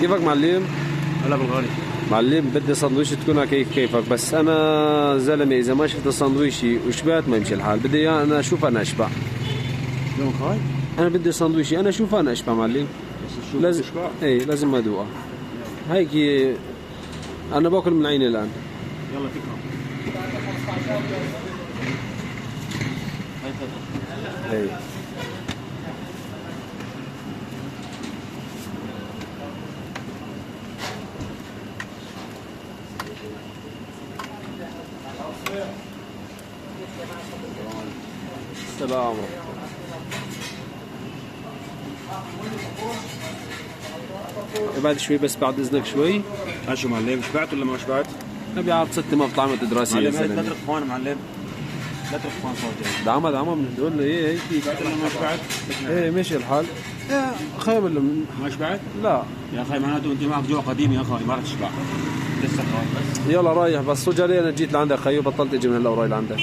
كيفك معلم؟ هلا بالغالي. معلم بدي سندويش تكون كيفك، بس انا زلمه اذا ما شفت السندويشي وشبعت ما يمشي الحال، بدي اياه انا اشوف انا اشبع. يومك هاي؟ انا بدي سندويشي انا اشوف انا اشبع معلم. لازم ايه لازم ادوقها هيك. انا باكل من عيني الان. يلا تكرم. ايه السلام عليكم. بعد شوي بس بعد اذنك شوي. شو معلم، شبعت ولا ما شبعت؟ نبي عاد 6 ما طعمة دراسية معلم يا لا زلمة. تترك اخوان معلم، لا تترك اخوان صوتي. دعمة من هدول ايه هيك. شبعت ولا ما شبعت؟ ايه ماشي الحال. يا خايب ولا ما شبعت؟ لا. يا اخي معناته انت معك جوع قديم يا اخي، ما رح تشبع. لسه خايف بس. يلا رايح بس صجري انا جيت لعندك خيو، بطلت اجي من هلا وراي لعندك.